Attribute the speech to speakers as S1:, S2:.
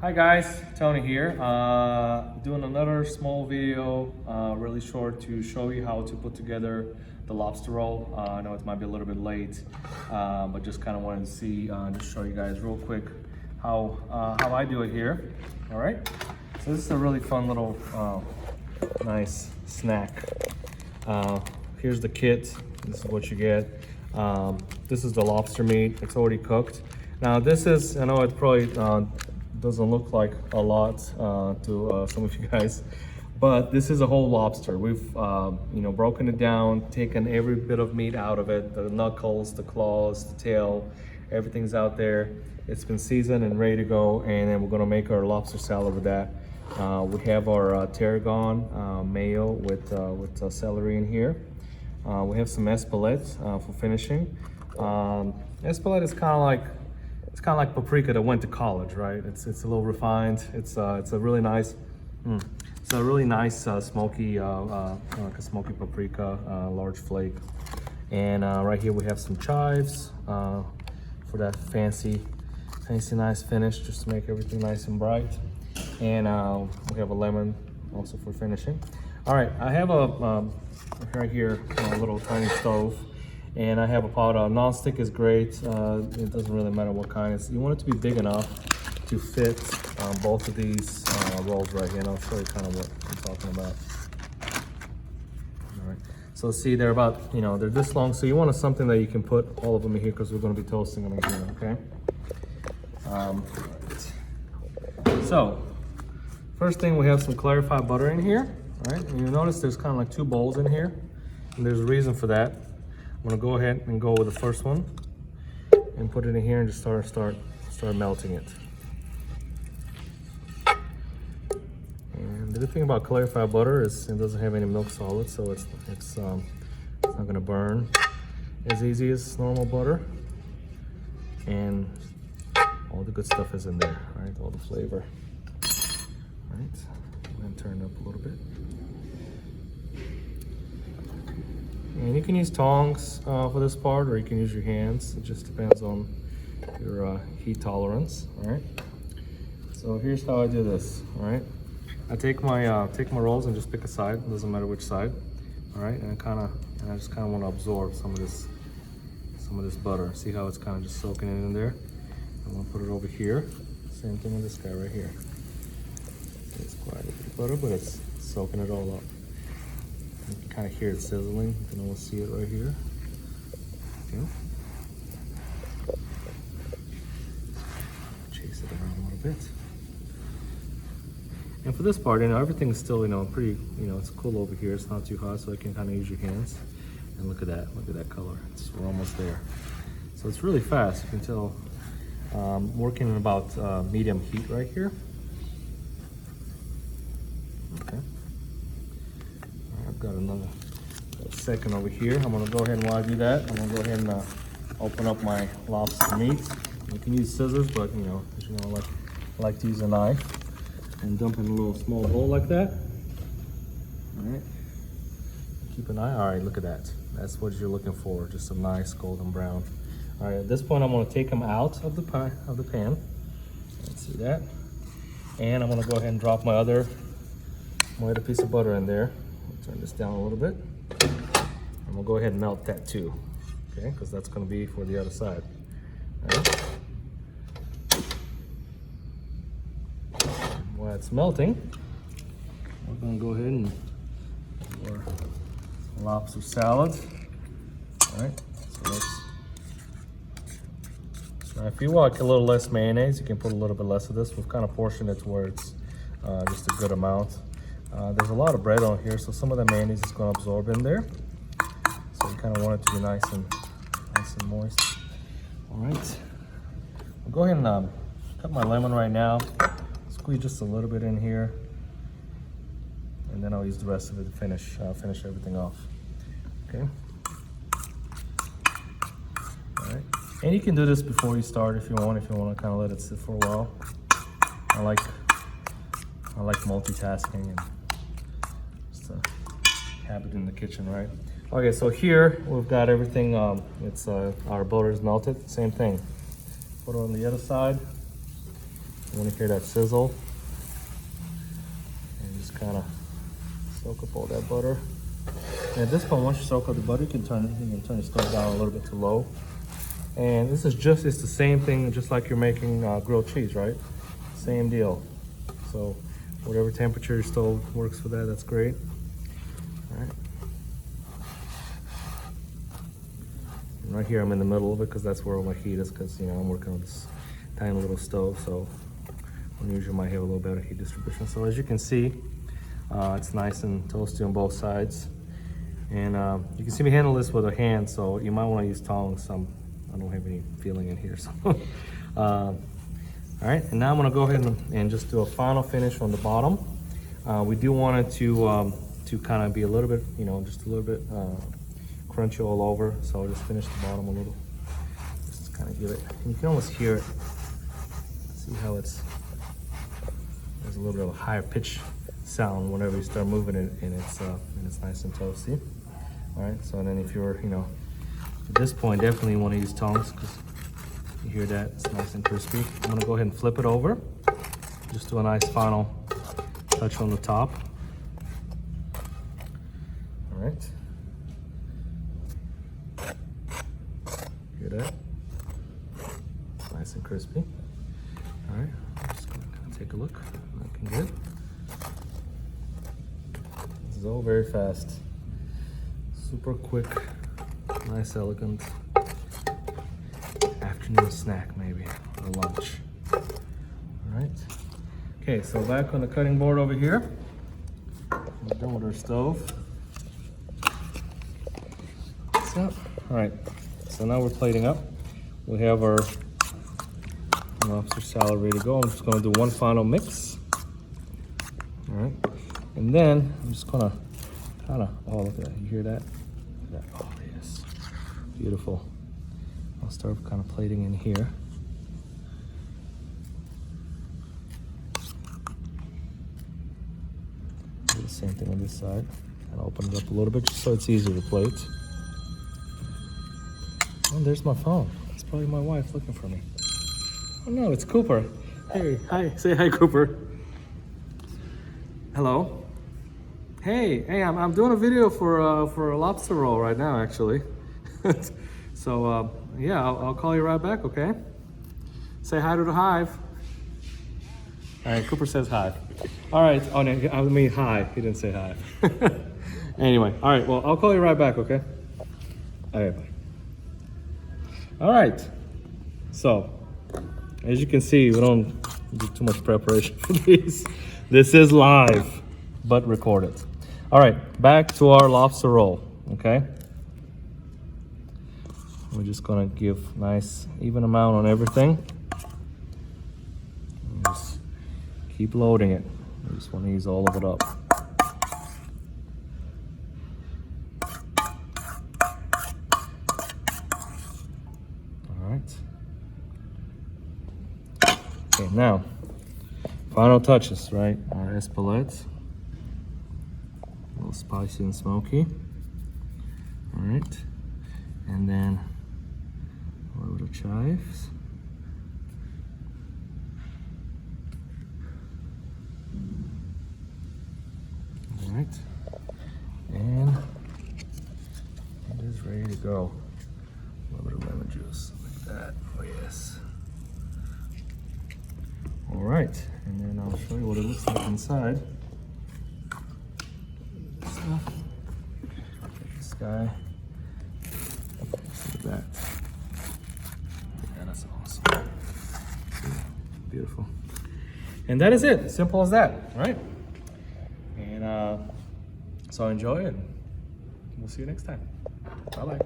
S1: Hi guys, Tony here. Doing another small video, really short, to show you how to put together the lobster roll. I know it might be a little bit late, but just kind of wanted to see, just show you guys real quick how I do it here. All right. So this is a really fun little, nice snack. Here's the kit. This is what you get. This is the lobster meat. It's already cooked. Now this is, I know it probably doesn't look like a lot to some of you guys, but this is a whole lobster. We've broken it down, taken every bit of meat out of it, the knuckles, the claws, the tail, everything's out there. It's been seasoned and ready to go, and then we're gonna make our lobster salad with that. We have our tarragon mayo with celery in here. We have some espelette for finishing. Espelette is kind of like paprika that went to college, right? It's a little refined. It's a really nice, smoky, like a smoky paprika, large flake. And right here we have some chives for that fancy nice finish, just to make everything nice and bright. And we have a lemon also for finishing. All right, I have right here a little tiny stove. And I have a pot. Non-stick is great. It doesn't really matter what kind. You want it to be big enough to fit both of these rolls right here. And I'll show you kind of what I'm talking about. All right. So see, they're about, they're this long. So you want something that you can put all of them in here, because we're going to be toasting them in here, okay? Right. So first thing, we have some clarified butter in here. All right. And you'll notice there's kind of like two bowls in here. And there's a reason for that. I'm gonna go ahead and go with the first one and put it in here and just start melting it. And the good thing about clarified butter is it doesn't have any milk solids, so it's not gonna burn as easy as normal butter. And all the good stuff is in there, right? All the flavor. All right, go ahead and turn it up a little bit. And you can use tongs for this part, or you can use your hands. It just depends on your heat tolerance. All right. So here's how I do this. All right. I take my rolls and just pick a side. It doesn't matter which side. All right. And I just kind of want to absorb some of this butter. See how it's kind of just soaking it in there. I'm gonna put it over here. Same thing with this guy right here. It's quite a bit of butter, but it's soaking it all up. You can kind of hear it sizzling. You can almost see it right here. Okay. Chase it around a little bit. And for this part, everything's still, pretty, it's cool over here. It's not too hot, so you can kind of use your hands. And look at that color. We're almost there. So it's really fast. You can tell. Working in about medium heat right here. Okay. I've got another second over here. I'm gonna go ahead, and while I do that, I'm gonna go ahead and open up my lobster meat. You can use scissors, but I like to use a knife and dump in a little small bowl like that. All right. Keep an eye. All right, look at that. That's what you're looking for. Just a nice golden brown. All right. At this point, I'm gonna take them out of the pan. Let's see that. And I'm gonna go ahead and drop my other piece of butter in there. Turn this down a little bit. And we'll go ahead and melt that too, okay? Because that's going to be for the other side. All right. While it's melting, we're going to go ahead and do our lobster salad. All right. So if you want a little less mayonnaise, you can put a little bit less of this. We've kind of portioned it to where it's just a good amount. There's a lot of bread on here, so some of the mayonnaise is going to absorb in there. So you kind of want it to be nice and moist. All right. I'll go ahead and cut my lemon right now. Squeeze just a little bit in here, and then I'll use the rest of it to finish everything off. Okay. All right. And you can do this before you start if you want. If you want to kind of let it sit for a while. I like multitasking and just a habit in the kitchen, right? Okay, so here we've got everything. Our butter is melted. Same thing. Put it on the other side. You want to hear that sizzle. And just kind of soak up all that butter. And at this point, once you soak up the butter, you can turn your stove down a little bit to low. And this is it's the same thing, just like you're making grilled cheese, right? Same deal. So whatever temperature your stove works for that, that's great. All right. And right here, I'm in the middle of it because that's where all my heat is, because I'm working on this tiny little stove, so usually might have a little better heat distribution. So as you can see, it's nice and toasty on both sides. And you can see me handle this with a hand, so you might want to use tongs. I don't have any feeling in here. So, all right, and now I'm gonna go ahead and just do a final finish on the bottom. We do want it to kind of be a little bit, just a little bit crunchy all over. So I'll just finish the bottom a little. Just kind of give it, and you can almost hear it. See how there's a little bit of a higher pitch sound whenever you start moving it, and it's nice and toasty. All right, so then if you're, at this point, definitely want to use tongs because you hear that it's nice and crispy. I'm gonna go ahead and flip it over. Just do a nice final touch on the top. All right. Hear that? Nice and crispy. All right, I'm just gonna kind of take a look. Looking good. This is all very fast. Super quick, nice, elegant afternoon snack, maybe, or lunch. All right. Okay, so back on the cutting board over here. We're done with our stove. So, all right. So now we're plating up. We have our lobster salad ready to go. I'm just gonna do one final mix. All right. And then I'm just gonna oh, look at that, you hear that? Look at that, oh yes, beautiful. I'll start kind of plating in here. Do the same thing on this side. And open it up a little bit just so it's easier to plate. Oh, there's my phone. It's probably my wife looking for me. Oh no, it's Cooper. Hey, hi, say hi, Cooper. Hello. Hey, I'm doing a video for a lobster roll right now, actually. So yeah, I'll call you right back, okay? Say hi to the hive. All right, Cooper says hi. All right, oh no, I mean hi. He didn't say hi. Anyway, all right. Well, I'll call you right back, okay? All right, bye. All right. So, as you can see, we don't do too much preparation for these. This is live, but recorded. All right, back to our lobster roll, okay? We're just gonna give nice even amount on everything. And just keep loading it. We just wanna use all of it up. All right. Okay, now, final touches, right? Our escalette. A little spicy and smoky. All right. And then a little bit of chives. All right. And it is ready to go. A little bit of lemon juice, like that. Oh yes. All right, and then I'll show you what it looks like inside. So, this guy. Look at that. Yeah, that's awesome. Beautiful. And that is it. Simple as that, right? And so enjoy it. We'll see you next time. Bye-bye.